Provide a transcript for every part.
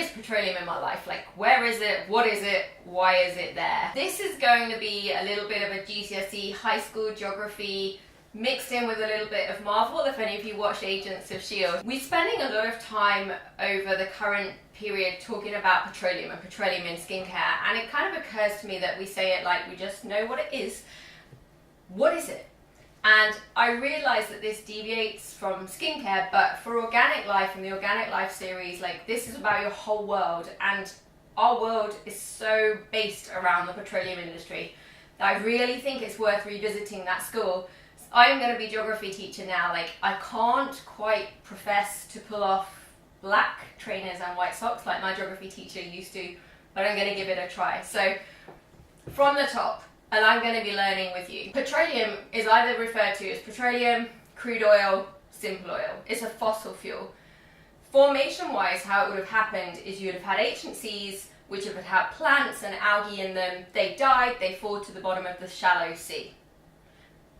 is petroleum in my life? Like, where is it? What is it? Why is it there? This is going to be a little bit of a GCSE high school geography mixed in with a little bit of Marvel, if any of you watched Agents of S.H.I.E.L.D. We're spending a lot of time over the current period talking about petroleum and petroleum in skincare, and it kind of occurs to me that we say it like we just know what it is. What is it? And I realise that this deviates from skincare, but for Organic Life and the Organic Life series, like, this is about your whole world, and our world is so based around the petroleum industry that I really think it's worth revisiting that school. I'm going to be geography teacher now. Like, I can't quite profess to pull off black trainers and white socks like my geography teacher used to, but I'm going to give it a try. So, from the top, and I'm going to be learning with you. Petroleum is either referred to as petroleum, crude oil, simple oil. It's a fossil fuel. Formation-wise, how it would have happened is you would have had H&Cs, which would have had plants and algae in them. They died, they fall to the bottom of the shallow sea.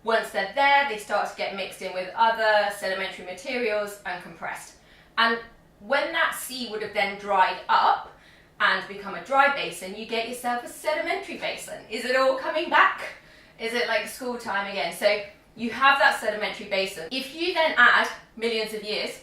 Once they're there, they start to get mixed in with other sedimentary materials and compressed. And when that sea would have then dried up and become a dry basin, you get yourself a sedimentary basin. Is it all coming back? Is it like school time again? So you have that sedimentary basin. If you then add millions of years,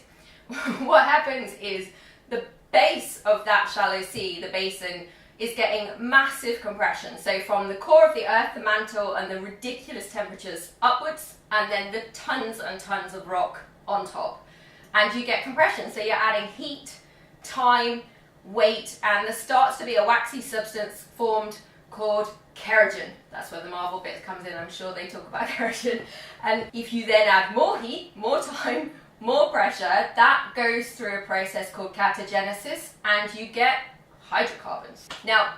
what happens is the base of that shallow sea, the basin, is getting massive compression. So from the core of the earth, the mantle, and the ridiculous temperatures upwards, and then the tons and tons of rock on top. And you get compression. So you're adding heat, time, weight, and there starts to be a waxy substance formed called kerogen. That's where the Marvel bit comes in. I'm sure they talk about kerogen. And if you then add more heat, more time, more pressure, that goes through a process called catagenesis, and you get hydrocarbons. Now,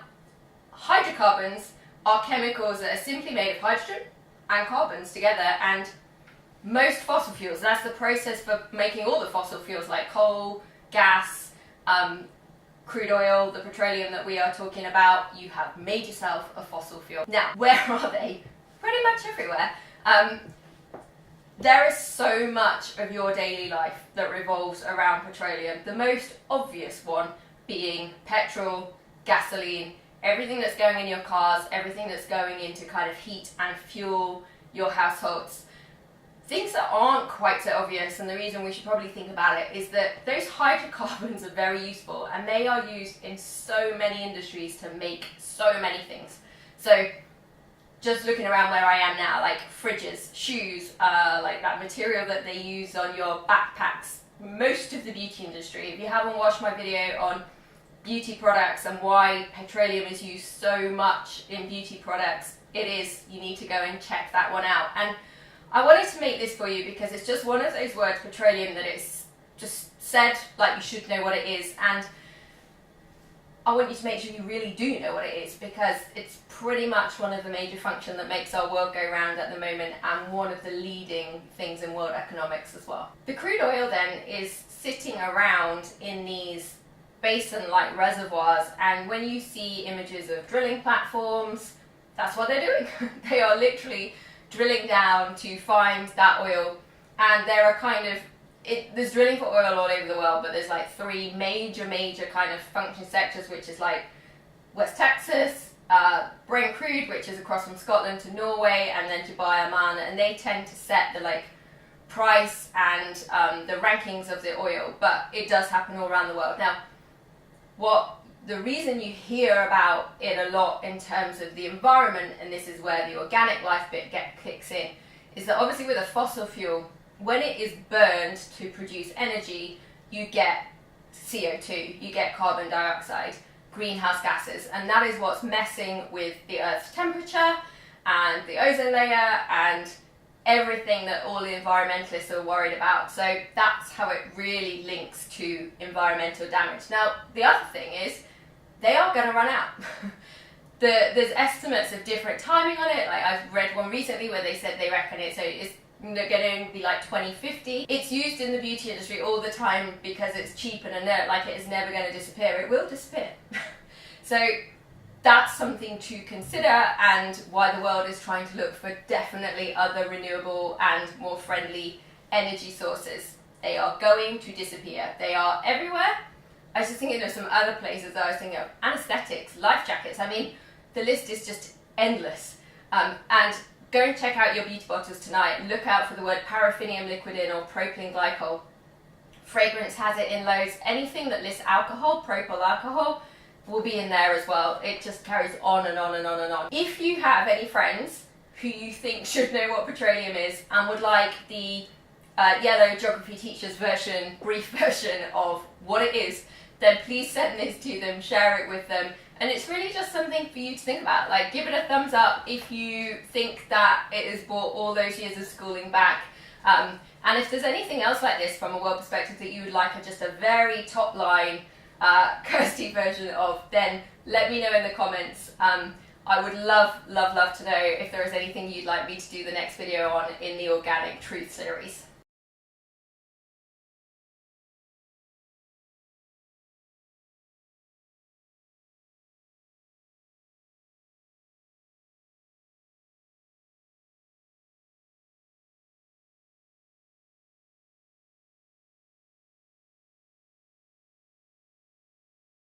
hydrocarbons are chemicals that are simply made of hydrogen and carbons together, and most fossil fuels, that's the process for making all the fossil fuels like coal, gas, crude oil, the petroleum that we are talking about. You have made yourself a fossil fuel. Now, where are they? Pretty much everywhere. There is so much of your daily life that revolves around petroleum. The most obvious one being petrol, gasoline, everything that's going in your cars, everything that's going into kind of heat and fuel your households. Things that aren't quite so obvious, and the reason we should probably think about it, is that those hydrocarbons are very useful, and they are used in so many industries to make so many things. So just looking around where I am now, like fridges, shoes, like that material that they use on your backpacks, most of the beauty industry. If you haven't watched my video on beauty products and why petroleum is used so much in beauty products, you need to go and check that one out. And I wanted to make this for you because it's just one of those words, petroleum, that it's just said like you should know what it is, and I want you to make sure you really do know what it is, because it's pretty much one of the major functions that makes our world go round at the moment, and one of the leading things in world economics as well. The crude oil then is sitting around in these basin-like reservoirs, and when you see images of drilling platforms, that's what they're doing. They are literally drilling down to find that oil, and there are kind of, there's drilling for oil all over the world, but there's like three major kind of function sectors, which is like West Texas, Brent Crude, which is across from Scotland to Norway, and then Dubai, Oman, and they tend to set the like price and the rankings of the oil, but it does happen all around the world. Now, the reason you hear about it a lot in terms of the environment, and this is where the Organic Life bit kicks in, is that obviously with a fossil fuel, when it is burned to produce energy, you get CO2, you get carbon dioxide, greenhouse gases, and that is what's messing with the Earth's temperature and the ozone layer and everything that all the environmentalists are worried about. So that's how it really links to environmental damage. Now, the other thing is, they are going to run out. There's estimates of different timing on it. Like, I've read one recently where they said they reckon it's going to be like 2050. It's used in the beauty industry all the time because it's cheap and inert, like it is never going to disappear. It will disappear. So that's something to consider, and why the world is trying to look for definitely other renewable and more friendly energy sources. They are going to disappear. They are everywhere, I was just thinking of some other places that I was thinking of. Anesthetics, life jackets. I mean, the list is just endless. And go and check out your beauty bottles tonight and look out for the word paraffinium liquid in or propylene glycol. Fragrance has it in loads. Anything that lists alcohol, propyl alcohol, will be in there as well. It just carries on and on and on and on. If you have any friends who you think should know what petroleum is and would like the yellow geography teacher's version, brief version of what it is, then please send this to them, share it with them. And it's really just something for you to think about. Like, give it a thumbs up if you think that it has brought all those years of schooling back. And if there's anything else like this from a world perspective that you would like just a very top line Kirsty version of, then let me know in the comments. I would love to know if there is anything you'd like me to do the next video on in the Organic Truth series.